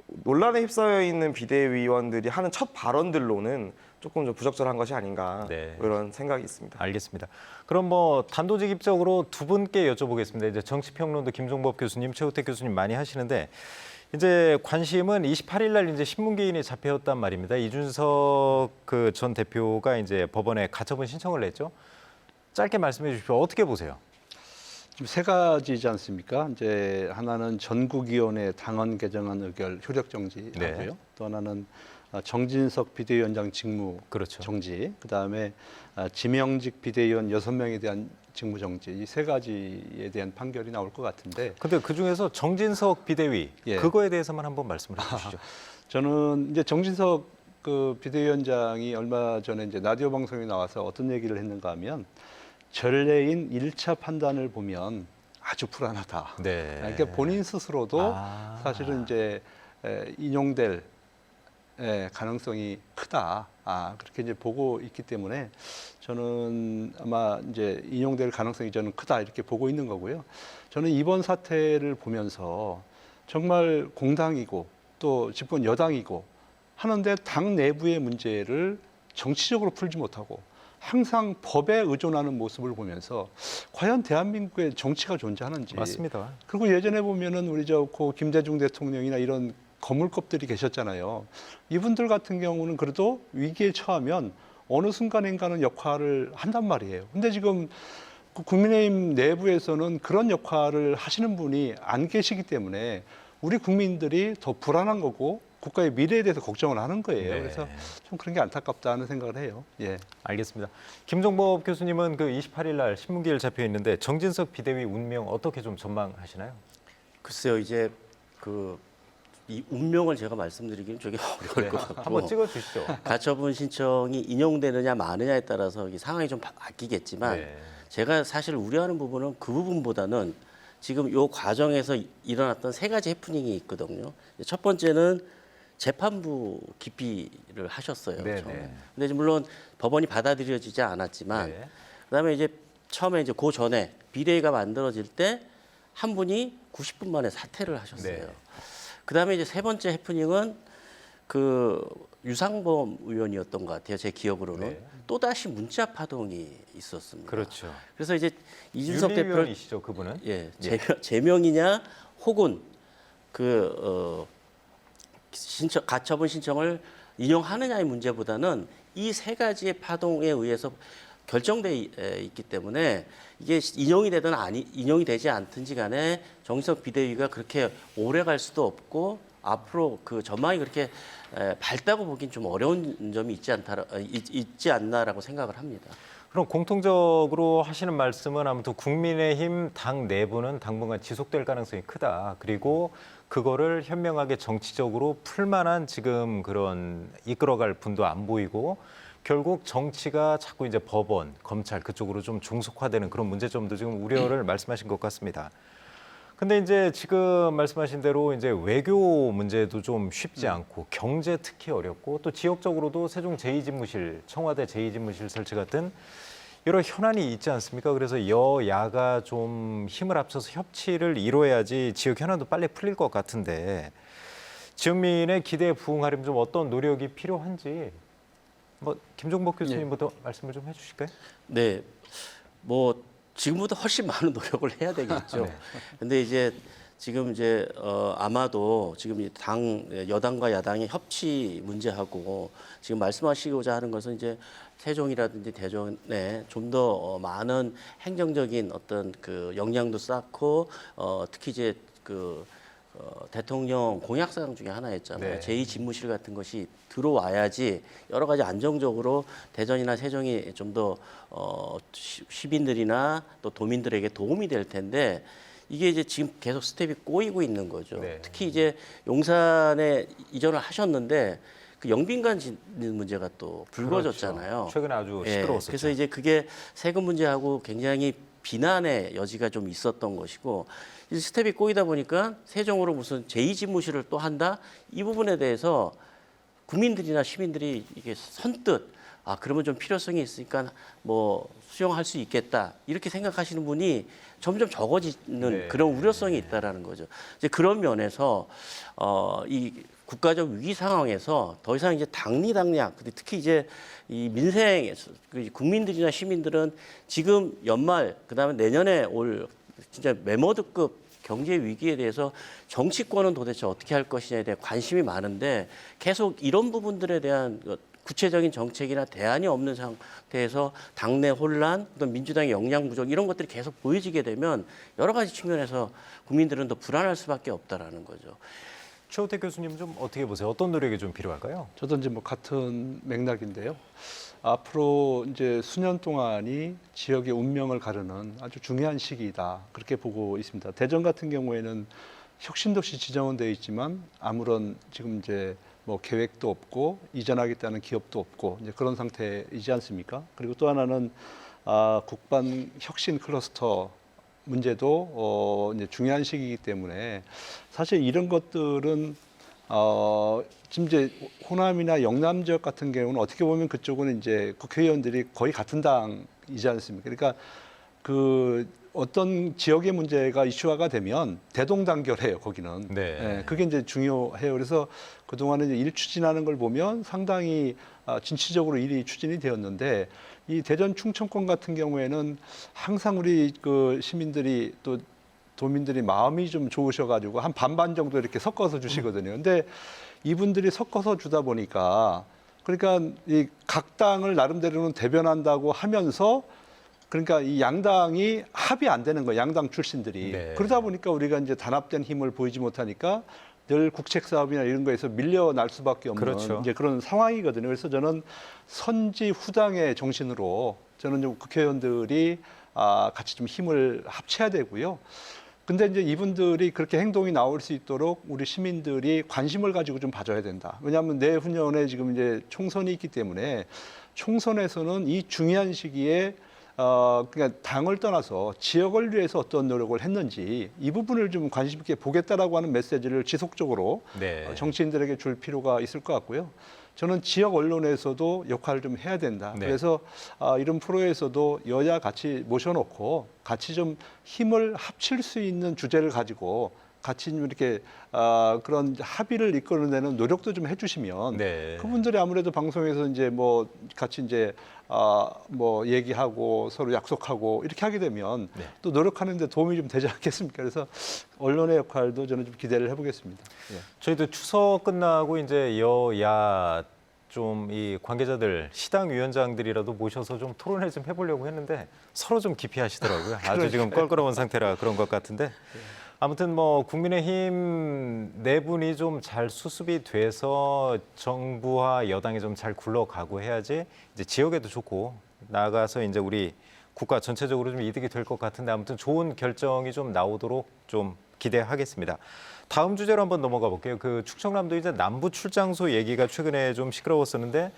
논란에 휩싸여 있는 비대위원들이 하는 첫 발언들로는 조금 좀 부적절한 것이 아닌가 네. 이런 생각이 있습니다. 알겠습니다. 그럼 뭐 단도직입적으로 두 분께 여쭤보겠습니다. 이제 정치평론도 김종법 교수님, 최우택 교수님 많이 하시는데 이제 관심은 28일 날 이제 신문기인이 잡혔단 말입니다. 이준석 그 전 대표가 이제 법원에 가처분 신청을 냈죠. 짧게 말씀해 주십시오. 어떻게 보세요? 지금 세 가지지 않습니까? 이제 하나는 전국위원회 당헌 개정안 의결 효력 정지하고요. 네. 또 하나는 정진석 비대위원장 직무 그렇죠. 정지, 그다음에 지명직 비대위원 6명에 대한 직무 정지, 이 세 가지에 대한 판결이 나올 것 같은데 근데 그 중에서 정진석 비대위 예. 그거에 대해서만 한번 말씀을 해주시죠. 저는 이제 정진석 그 비대위원장이 얼마 전에 이제 라디오 방송에 나와서 어떤 얘기를 했는가 하면 전례인 1차 판단을 보면 아주 불안하다. 네. 그러니까 본인 스스로도 사실은 이제 인용될 가능성이 크다. 그렇게 이제 보고 있기 때문에 저는 아마 이제 인용될 가능성이 저는 크다 이렇게 보고 있는 거고요. 저는 이번 사태를 보면서 정말 공당이고 또 집권 여당이고 하는데 당 내부의 문제를 정치적으로 풀지 못하고 항상 법에 의존하는 모습을 보면서 과연 대한민국의 정치가 존재하는지. 맞습니다. 그리고 예전에 보면은 우리 고 김대중 대통령이나 이런 거물급들이 계셨잖아요. 이분들 같은 경우는 그래도 위기에 처하면 어느 순간인가는 역할을 한단 말이에요. 근데 지금 그 국민의힘 내부에서는 그런 역할을 하시는 분이 안 계시기 때문에 우리 국민들이 더 불안한 거고 국가의 미래에 대해서 걱정을 하는 거예요. 네. 그래서 좀 그런 게 안타깝다는 생각을 해요. 예. 알겠습니다. 김종법 교수님은 그 28일 날 신문기일 잡혀 있는데 정진석 비대위 운명 어떻게 좀 전망하시나요? 글쎄요, 이제 이 운명을 제가 말씀드리기는 되게 어려울 것 같고 한번 찍어 주시죠. 가처분 신청이 인용되느냐 마느냐에 따라서 이 상황이 좀 바뀌겠지만 네. 제가 사실 우려하는 부분은 그 부분보다는 지금 이 과정에서 일어났던 세 가지 해프닝이 있거든요. 첫 번째는 재판부 기피를 하셨어요. 네, 처음에. 네. 근데 물론 법원이 받아들여지지 않았지만 네. 그다음에 이제 처음에 이제 그 전에 비대위가 만들어질 때 한 분이 90분 만에 사퇴를 하셨어요. 네. 그다음에 이제 세 번째 해프닝은 그 유상범 의원이었던 것 같아요. 제 기억으로는 네. 또 다시 문자 파동이 있었습니다. 그렇죠. 그래서 이제 이준석 대표를 윤리위원이시죠, 그분은? 예, 제명이냐 혹은 가처분 신청을 인용하느냐의 문제보다는 이 세 가지의 파동에 의해서 결정돼 있기 때문에 이게 인용이 되든 인용이 되지 않든지 간에 정진석 비대위가 그렇게 오래 갈 수도 없고 앞으로 그 전망이 그렇게 밝다고 보긴 좀 어려운 점이 있지 않나라고 생각을 합니다. 그럼 공통적으로 하시는 말씀은 아무튼 국민의힘 당 내부는 당분간 지속될 가능성이 크다. 그리고 그거를 현명하게 정치적으로 풀만한 지금 그런 이끌어갈 분도 안 보이고 결국 정치가 자꾸 이제 법원, 검찰 그쪽으로 좀 종속화되는 그런 문제점도 지금 우려를 말씀하신 것 같습니다. 근데 이제 지금 말씀하신 대로 이제 외교 문제도 좀 쉽지 않고 경제 특히 어렵고 또 지역적으로도 세종 제2집무실, 청와대 제2집무실 설치 같은 여러 현안이 있지 않습니까? 그래서 여야가 좀 힘을 합쳐서 협치를 이뤄야지 지역 현안도 빨리 풀릴 것 같은데 지역민의 기대에 부응하려면 좀 어떤 노력이 필요한지 뭐 김종복 교수님부터 말씀을 좀 해주실까요? 네, 뭐 지금보다 훨씬 많은 노력을 해야 되겠죠. 네. 근데 이제 지금 이제 아마도 지금 이 여당과 야당의 협치 문제하고 지금 말씀하시고자 하는 것은 이제 세종이라든지 대전에 좀 더 많은 행정적인 어떤 그 역량도 쌓고 특히 이제 대통령 공약사항 중에 하나였잖아요. 네. 제2집무실 같은 것이 들어와야지 여러 가지 안정적으로 대전이나 세종이 좀 더 시민들이나 또 도민들에게 도움이 될 텐데 이게 이제 지금 계속 스텝이 꼬이고 있는 거죠. 네. 특히 이제 용산에 이전을 하셨는데 그 영빈관 짓는 문제가 또 불거졌잖아요. 그렇죠. 최근에 아주 예, 시끄러웠었죠. 그래서 이제 그게 세금 문제하고 굉장히 비난의 여지가 좀 있었던 것이고 이 스텝이 꼬이다 보니까 세종으로 무슨 제2집무실을 또 한다? 이 부분에 대해서 국민들이나 시민들이 이게 선뜻 그러면 좀 필요성이 있으니까 뭐 수용할 수 있겠다 이렇게 생각하시는 분이 점점 적어지는 네. 그런 우려성이 있다라는 거죠. 이제 그런 면에서 이 국가적 위기 상황에서 더 이상 이제 당리당략, 특히 이제 이 민생 국민들이나 시민들은 지금 연말 그다음에 내년에 올 진짜 메모드급 경제 위기에 대해서 정치권은 도대체 어떻게 할 것이냐에 대해 관심이 많은데 계속 이런 부분들에 대한 구체적인 정책이나 대안이 없는 상태에서 당내 혼란, 또 민주당의 역량 부족 이런 것들이 계속 보여지게 되면 여러 가지 측면에서 국민들은 더 불안할 수밖에 없다라는 거죠. 최우택 교수님 좀 어떻게 보세요? 어떤 노력이 좀 필요할까요? 저도 이제 뭐 같은 맥락인데요. 앞으로 이제 수년 동안이 지역의 운명을 가르는 아주 중요한 시기이다. 그렇게 보고 있습니다. 대전 같은 경우에는 혁신도시 지정은 되어 있지만 아무런 지금 이제 뭐 계획도 없고 이전하겠다는 기업도 없고 이제 그런 상태이지 않습니까? 그리고 또 하나는 국방 혁신 클러스터 문제도 이제 중요한 시기이기 때문에 사실 이런 것들은 지금 이제 호남이나 영남 지역 같은 경우는 어떻게 보면 그쪽은 이제 국회의원들이 거의 같은 당이지 않습니까? 그러니까 그 어떤 지역의 문제가 이슈화가 되면 대동단결해요, 거기는. 네. 예, 그게 이제 중요해요. 그래서 그동안에 이제 일 추진하는 걸 보면 상당히 진취적으로 일이 추진이 되었는데 이 대전 충청권 같은 경우에는 항상 우리 그 시민들이 또 도민들이 마음이 좀 좋으셔가지고 한 반반 정도 이렇게 섞어서 주시거든요. 근데 이분들이 섞어서 주다 보니까 그러니까 이 각 당을 나름대로는 대변한다고 하면서 그러니까 이 양당이 합이 안 되는 거예요. 양당 출신들이. 네. 그러다 보니까 우리가 이제 단합된 힘을 보이지 못하니까 늘 국책 사업이나 이런 거에서 밀려날 수밖에 없는 그렇죠. 이제 그런 상황이거든요. 그래서 저는 선지 후당의 정신으로 저는 좀 국회의원들이 같이 좀 힘을 합쳐야 되고요. 근데 이제 이분들이 그렇게 행동이 나올 수 있도록 우리 시민들이 관심을 가지고 좀 봐줘야 된다. 왜냐하면 내후년에 지금 이제 총선이 있기 때문에 총선에서는 이 중요한 시기에 그러니까 당을 떠나서 지역을 위해서 어떤 노력을 했는지 이 부분을 좀 관심 있게 보겠다라고 하는 메시지를 지속적으로 네. 정치인들에게 줄 필요가 있을 것 같고요. 저는 지역 언론에서도 역할을 좀 해야 된다. 네. 그래서 이런 프로에서도 여야 같이 모셔놓고 같이 좀 힘을 합칠 수 있는 주제를 가지고 같이 좀 이렇게 그런 합의를 이끌어내는 노력도 좀 해주시면 네. 그분들이 아무래도 방송에서 이제 뭐 같이 이제 뭐 얘기하고 서로 약속하고 이렇게 하게 되면 네. 또 노력하는데 도움이 좀 되지 않겠습니까? 그래서 언론의 역할도 저는 좀 기대를 해보겠습니다. 예. 저희도 추석 끝나고 이제 여야 좀 이 관계자들 시당 위원장들이라도 모셔서 좀 토론회 좀 해보려고 했는데 서로 좀 기피하시더라고요. 아주 지금 껄끄러운 상태라 그런 것 같은데 아무튼 뭐 국민의힘 내분이 좀 잘 수습이 돼서 정부와 여당이 좀 잘 굴러가고 해야지 이제 지역에도 좋고 나아가서 이제 우리 국가 전체적으로 좀 이득이 될 것 같은데 아무튼 좋은 결정이 좀 나오도록 좀 기대하겠습니다. 다음 주제로 한번 넘어가 볼게요. 그 충청남도 이제 남부 출장소 얘기가 최근에 좀 시끄러웠었는데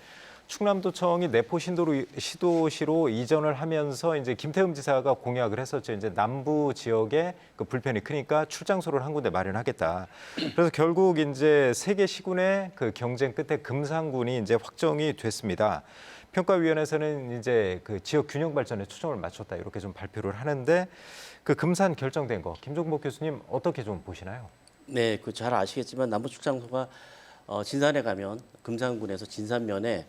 충남도청이 내포 시도시로 이전을 하면서 이제 김태흠 지사가 공약을 했었죠. 이제 남부 지역에 그 불편이 크니까 출장소를 한 군데 마련하겠다. 그래서 결국 이제 세 개 시군의 그 경쟁 끝에 금산군이 이제 확정이 됐습니다. 평가위원회에서는 이제 그 지역 균형 발전에 초점을 맞췄다 이렇게 좀 발표를 하는데 그 금산 결정된 거 김종복 교수님 어떻게 좀 보시나요? 네, 그 잘 아시겠지만 남부축장소가 진산에 가면 금산군에서 진산면에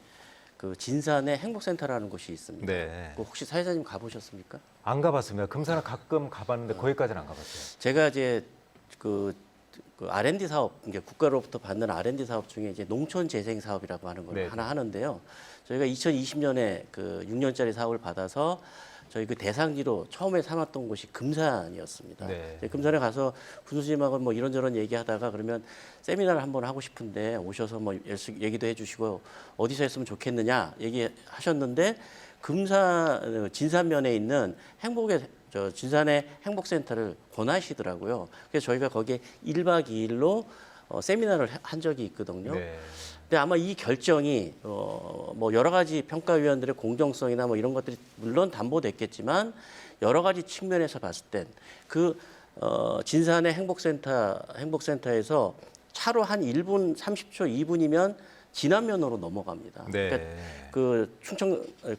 그 진산의 행복센터라는 곳이 있습니다. 네. 그 혹시 사회자님 가보셨습니까? 안 가봤습니다. 금산은 가끔 가봤는데 거기까지는 안 가봤어요. 제가 이제 그 R&D 사업, 이제 국가로부터 받는 R&D 사업 중에 이제 농촌 재생 사업이라고 하는 걸 네. 하나 하는데요. 저희가 2020년에 그 6년짜리 사업을 받아서 저희 그 대상지로 처음에 삼았던 곳이 금산이었습니다. 네. 이제 금산에 가서 군수님하고 뭐 이런저런 얘기하다가 그러면 세미나를 한번 하고 싶은데 오셔서 뭐 얘기도 해주시고 어디서 했으면 좋겠느냐 얘기하셨는데 금산 진산면에 있는 진산의 행복센터를 권하시더라고요. 그래서 저희가 거기에 1박 2일로 세미나를 한 적이 있거든요. 네. 근데 아마 이 결정이 뭐 여러 가지 평가위원들의 공정성이나 뭐 이런 것들이 물론 담보됐겠지만 여러 가지 측면에서 봤을 땐 그 진산의 행복센터에서 차로 한 1분 30초, 2분이면 진안면으로 넘어갑니다. 네. 그러니까 그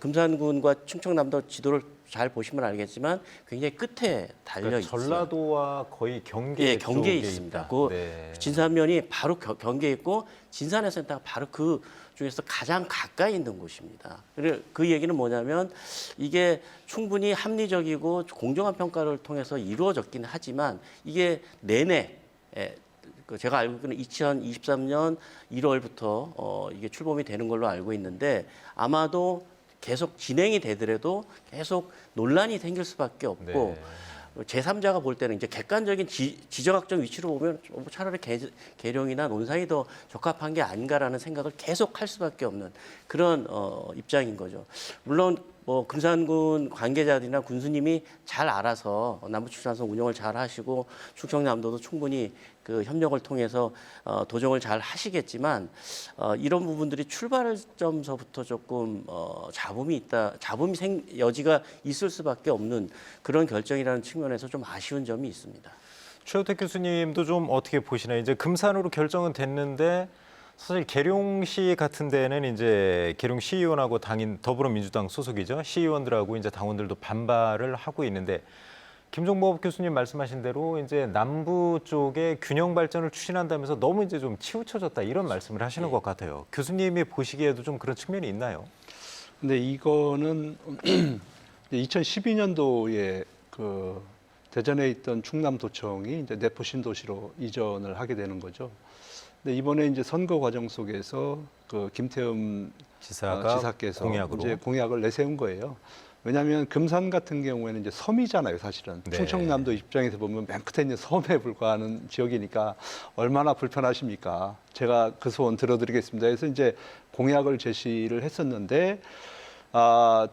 금산군과 충청남도 지도를 잘 보시면 알겠지만 굉장히 끝에 달려 그러니까 있어요. 전라도와 거의 경계 예, 경계에 쪽에 있습니다. 있다. 그 네. 진산면이 바로 경계에 있고 진산의 센터가 바로 그 중에서 가장 가까이 있는 곳입니다. 그 얘기는 뭐냐면 이게 충분히 합리적이고 공정한 평가를 통해서 이루어졌긴 하지만 이게 내내 제가 알고 있기는 2023년 1월부터 이게 출범이 되는 걸로 알고 있는데 아마도 계속 진행이 되더라도 계속 논란이 생길 수밖에 없고 제3자가 볼 때는 이제 객관적인 지정학적 위치로 보면 차라리 계룡이나 논산이 더 적합한 게 아닌가라는 생각을 계속 할 수밖에 없는 그런 입장인 거죠. 물론 뭐 금산군 관계자들이나 군수님이 잘 알아서 남부출산선 운영을 잘 하시고 충청남도도 충분히 그 협력을 통해서 도정을 잘 하시겠지만 이런 부분들이 출발점서부터 조금 잡음이 여지가 있을 수밖에 없는 그런 결정이라는 측면에서 좀 아쉬운 점이 있습니다. 최우택 교수님도 좀 어떻게 보시나요? 이제 금산으로 결정은 됐는데 사실 계룡시 같은 데는 이제 계룡 시의원하고 당인 더불어민주당 소속이죠. 시의원들하고 이제 당원들도 반발을 하고 있는데 김종법 교수님 말씀하신 대로 이제 남부 쪽에 균형 발전을 추진한다면서 너무 이제 좀 치우쳐졌다 이런 말씀을 하시는 것 같아요. 교수님이 보시기에도 좀 그런 측면이 있나요? 근데 이거는 2012년도에 그 대전에 있던 충남도청이 이제 내포 신도시로 이전을 하게 되는 거죠. 근데 이번에 이제 선거 과정 속에서 그 김태흠 지사께서 이제 공약을 내세운 거예요. 왜냐하면 금산 같은 경우에는 이제 섬이잖아요, 사실은. 네. 충청남도 입장에서 보면 맨 끝에 있는 섬에 불과한 지역이니까 얼마나 불편하십니까? 제가 그 소원 들어드리겠습니다. 그래서 이제 공약을 제시를 했었는데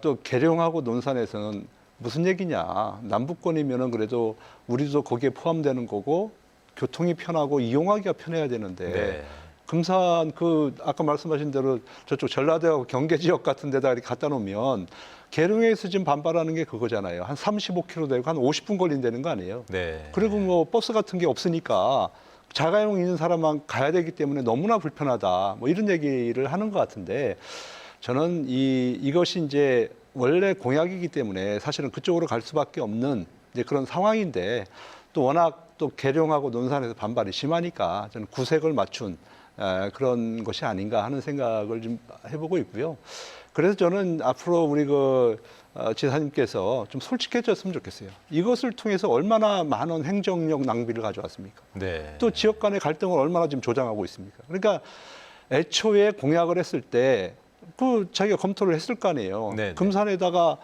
또 계룡하고 논산에서는 무슨 얘기냐? 남부권이면은 그래도 우리도 거기에 포함되는 거고 교통이 편하고 이용하기가 편해야 되는데. 네. 금산 그 아까 말씀하신 대로 저쪽 전라도하고 경계 지역 같은 데다 이렇게 갖다 놓으면 계룡에서 지금 반발하는 게 그거잖아요. 한 35km 되고 한 50분 걸린다는 거 아니에요. 네. 그리고 뭐 버스 같은 게 없으니까 자가용 있는 사람만 가야 되기 때문에 너무나 불편하다. 뭐 이런 얘기를 하는 것 같은데 저는 이것이 이제 원래 공약이기 때문에 사실은 그쪽으로 갈 수밖에 없는 이제 그런 상황인데 또 워낙 또 계룡하고 논산에서 반발이 심하니까 저는 구색을 맞춘 그런 것이 아닌가 하는 생각을 좀 해보고 있고요. 그래서 저는 앞으로 우리 지사님께서 좀 솔직해졌으면 좋겠어요. 이것을 통해서 얼마나 많은 행정력 낭비를 가져왔습니까? 네. 또 지역 간의 갈등을 얼마나 지금 조장하고 있습니까? 그러니까 애초에 공약을 했을 때 자기가 검토를 했을 거 아니에요. 네. 금산에다가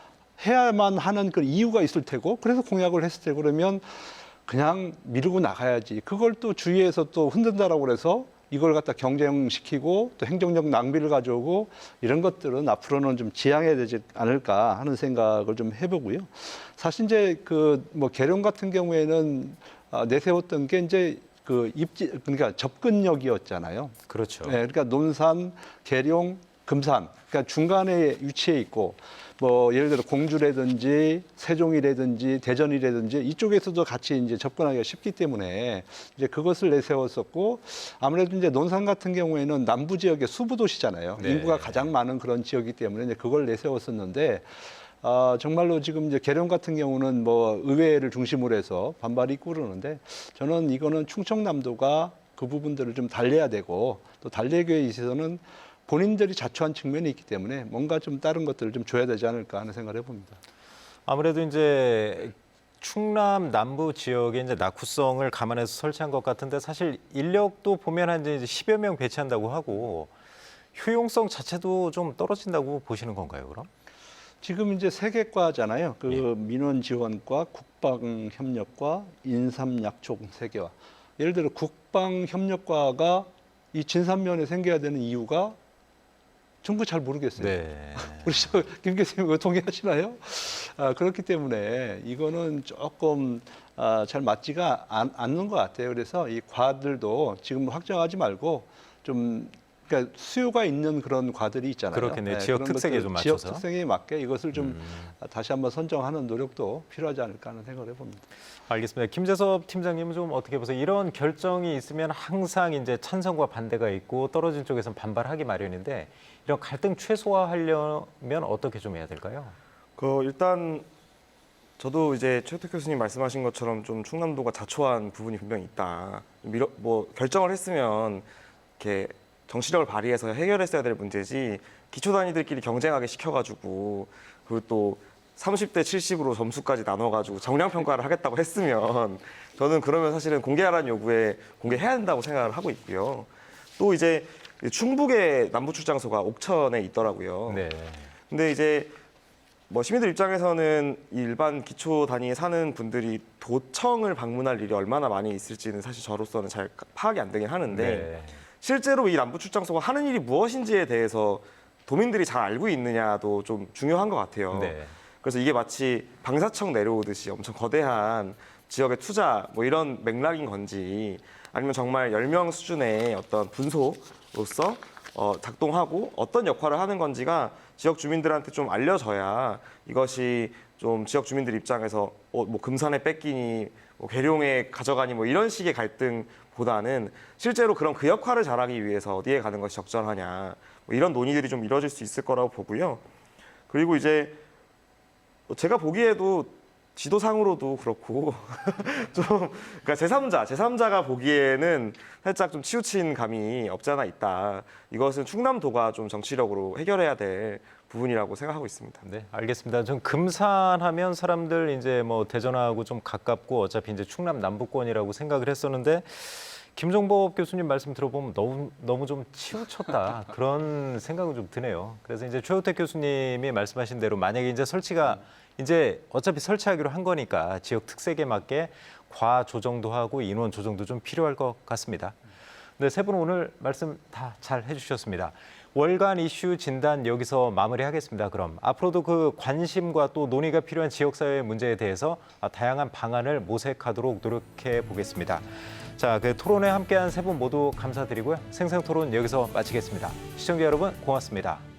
해야만 하는 그 이유가 있을 테고 그래서 공약을 했을 테고 그러면 그냥 미루고 나가야지. 그걸 또 주위에서 또 흔든다라고 그래서 이걸 갖다 경쟁시키고 또 행정력 낭비를 가져오고 이런 것들은 앞으로는 좀 지양해야 되지 않을까 하는 생각을 좀 해보고요. 사실 이제 계룡 같은 경우에는 내세웠던 게 이제 그러니까 접근역이었잖아요. 그렇죠. 네, 그러니까 논산, 계룡, 금산, 그러니까 중간에 위치해 있고 예를 들어 공주라든지 세종이라든지 대전이라든지 이쪽에서도 같이 이제 접근하기가 쉽기 때문에 이제 그것을 내세웠었고 아무래도 이제 논산 같은 경우에는 남부 지역의 수부 도시잖아요. 네. 인구가 가장 많은 그런 지역이기 때문에 이제 그걸 내세웠었는데 정말로 지금 이제 계룡 같은 경우는 의회를 중심으로 해서 반발이 있고 그러는데 저는 이거는 충청남도가 그 부분들을 좀 달래야 되고 또 달래기 위해서는 본인들이 자초한 측면이 있기 때문에 뭔가 좀 다른 것들을 좀 줘야 되지 않을까 하는 생각을 해봅니다. 아무래도 이제 충남 남부 지역에 이제 낙후성을 감안해서 설치한 것 같은데 사실 인력도 보면 한 이제 10여 명 배치한다고 하고 효용성 자체도 좀 떨어진다고 보시는 건가요, 그럼? 지금 이제 세 개 과잖아요. 그 예. 민원지원과, 국방협력과, 인삼약촉 세 개와. 예를 들어 국방협력과가 이 진산면에 생겨야 되는 이유가 정부 잘 모르겠어요. 네. 우리 김 교수님 이거 동의하시나요? 그렇기 때문에 이거는 조금 잘 맞지가 않는 것 같아요. 그래서 이 과들도 지금 확정하지 말고 좀 그러니까 수요가 있는 그런 과들이 있잖아요. 그렇겠네요. 지역 그런 특색에 것들, 좀 지역 맞춰서. 특성에 맞게 이것을 좀 다시 한번 선정하는 노력도 필요하지 않을까 하는 생각을 해봅니다. 알겠습니다. 김재섭 팀장님은 좀 어떻게 보세요? 이런 결정이 있으면 항상 이제 찬성과 반대가 있고 떨어진 쪽에서는 반발하기 마련인데 이런 갈등 최소화하려면 어떻게 좀 해야 될까요? 일단 저도 이제 최우택 교수님 말씀하신 것처럼 좀 충남도가 자초한 부분이 분명히 있다. 결정을 했으면 이렇게 정치력을 발휘해서 해결했어야 될 문제지 기초 단위들끼리 경쟁하게 시켜가지고 그리고 또 30대 70으로 점수까지 나눠가지고 정량 평가를 하겠다고 했으면 저는 그러면 사실은 공개하라는 요구에 공개해야 한다고 생각을 하고 있고요. 또 이제 충북의 남부 출장소가 옥천에 있더라고요. 네. 근데 이제 시민들 입장에서는 일반 기초 단위에 사는 분들이 도청을 방문할 일이 얼마나 많이 있을지는 사실 저로서는 잘 파악이 안 되긴 하는데 네. 실제로 이 남부 출장소가 하는 일이 무엇인지에 대해서 도민들이 잘 알고 있느냐도 좀 중요한 것 같아요. 네. 그래서 이게 마치 방사청 내려오듯이 엄청 거대한 지역의 투자 이런 맥락인 건지 아니면 정말 10명 수준의 어떤 분소로서 작동하고 어떤 역할을 하는 건지가 지역 주민들한테 좀 알려져야 이것이 좀 지역 주민들 입장에서 금산에 뺏기니 계룡에 가져가니 이런 식의 갈등보다는 실제로 그런 그 역할을 잘하기 위해서 어디에 가는 것이 적절하냐 이런 논의들이 좀 이루어질 수 있을 거라고 보고요. 그리고 이제 제가 보기에도 지도상으로도 그렇고 좀 그러니까 제3자가 보기에는 살짝 좀 치우친 감이 없지 않아 있다. 이것은 충남도가 좀 정치력으로 해결해야 될 부분이라고 생각하고 있습니다. 네, 알겠습니다. 좀 금산하면 사람들 이제 대전하고 좀 가깝고 어차피 이제 충남 남부권이라고 생각을 했었는데 김종법 교수님 말씀 들어보면 너무 좀 치우쳤다 그런 생각은 좀 드네요. 그래서 이제 최우택 교수님이 말씀하신 대로 만약에 이제 설치가 이제 어차피 설치하기로 한 거니까 지역 특색에 맞게 과 조정도 하고 인원 조정도 좀 필요할 것 같습니다. 네, 세 분 오늘 말씀 다 잘 해주셨습니다. 월간 이슈 진단 여기서 마무리하겠습니다. 그럼 앞으로도 그 관심과 또 논의가 필요한 지역사회의 문제에 대해서 다양한 방안을 모색하도록 노력해 보겠습니다. 자, 그 토론에 함께한 세 분 모두 감사드리고요. 생생토론 여기서 마치겠습니다. 시청자 여러분 고맙습니다.